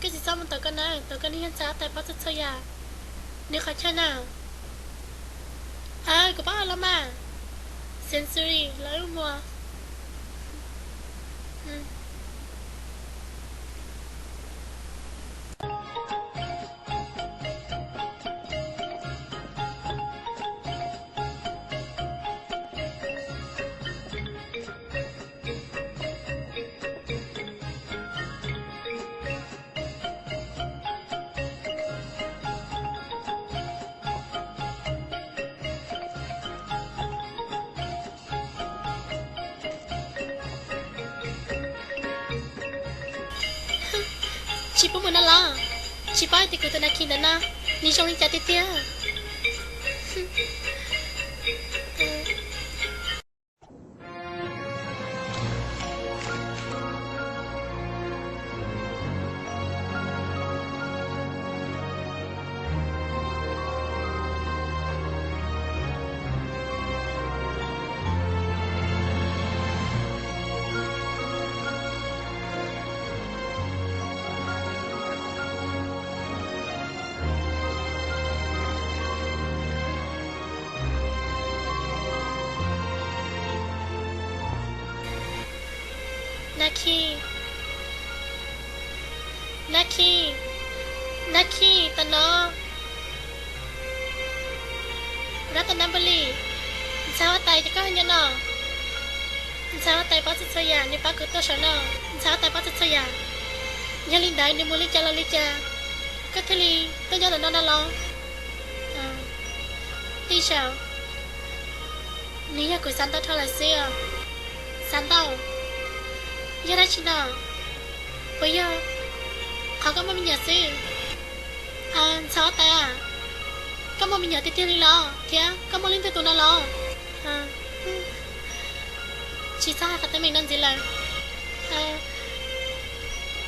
cái gì sao mà tao con đi ăn sáng tại bao giờ chơi à nếu khó chơi nào của bác là mà sensory lấy mua ừ. Chị bố muốn lo chị bao thì cứ tao nói khi đó na đi trong đi chả tiết tia Naki Naki Naki tao nó rất tao nắm bali sao tay cho có nhân nó sao tay bao giờ ya nếu bao cứ tôi sợ nó sao tay bao giờ ya nhà linh đại nếu muốn lấy cha là lấy cha cái thứ gì tôi nhớ là nó lo đi chào ní nhà của Santa thôi là xưa Santa giờ đã chín nào bây giờ họ có mình nhà xí sao ta có mình nhà tiết đi lo thế có linh tụi nó lo chị sao cả tay mình đang gì là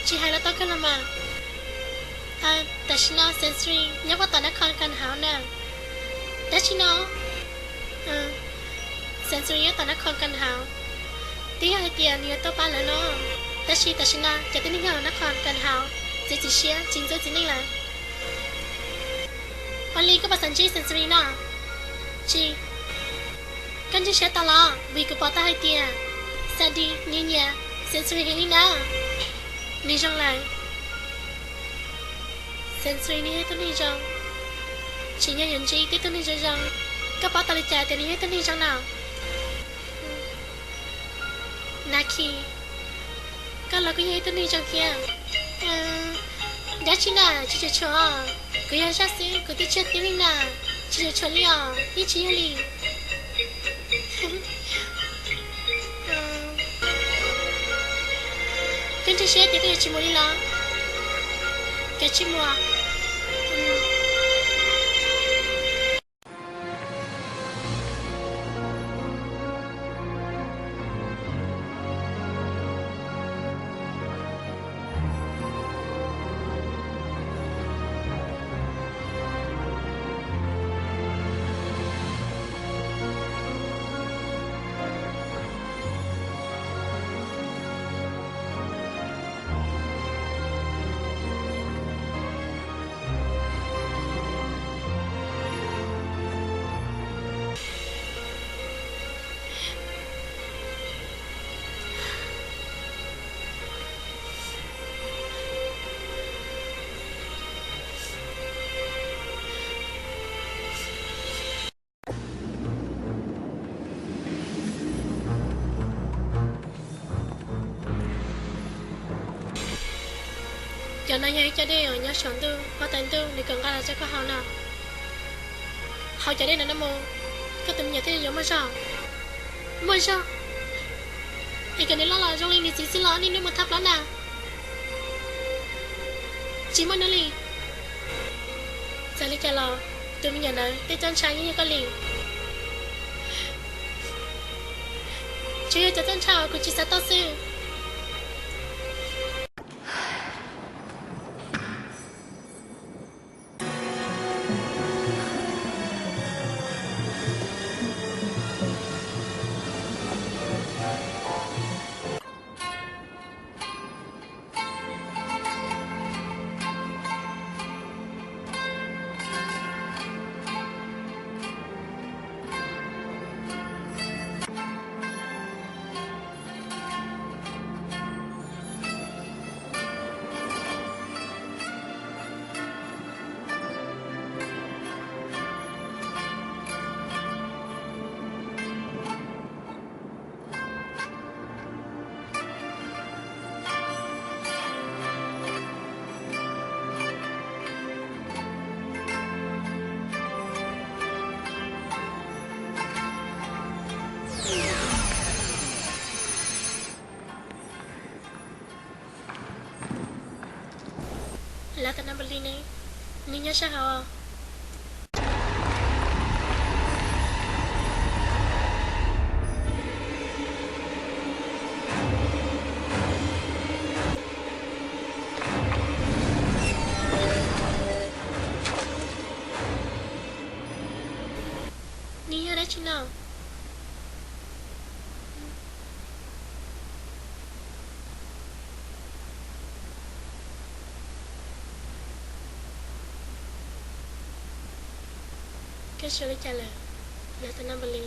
chị hay là tao cái là mà tại chị nó sensory nhớ vào tao nó còn cần hảo nè tại chị nó sensory tao nó còn cần hảo tí hai tiền nhiều tao ba lần nó ta chỉ na chỉ tin nhau nó còn cần hào chỉ xia chính giới chính là only có bà sản chỉ sensory na chỉ cần chỉ sẽ tao lo vì cứ bỏ ta hai tiền sa đi như nhà sensory hình na đi trong lại sensory này tôi đi trong chỉ nhà nhận chỉ tôi đi trong các bỏ ta đi chạy thì này tôi đi trong nào Naki kalau aku yang itu ni jangkian dah cina cuci cua aku yang sasi aku tu cuci ni na cuci cua ni ni cuci ni kan cuci dia tu cuci muli lah cuci mua cho nó nhảy cho đi ở nhà sống tu có tên tu để cần là cho có hao nào hao cho đi là nó mồ cái tụi nhà thế giống mà sao thì cái này lo là trong linh thì chỉ lo đi nếu mà thắp nó nào chỉ muốn nó liền giờ đi cho lo tụi mình nhà này tới chân trái như cái liền chứ cho chân trái của chị sẽ to sư là ta nằm beli này ni nhớ sao hả ni nhớ đấy chứ nào cái số trả lời là ta nằm beli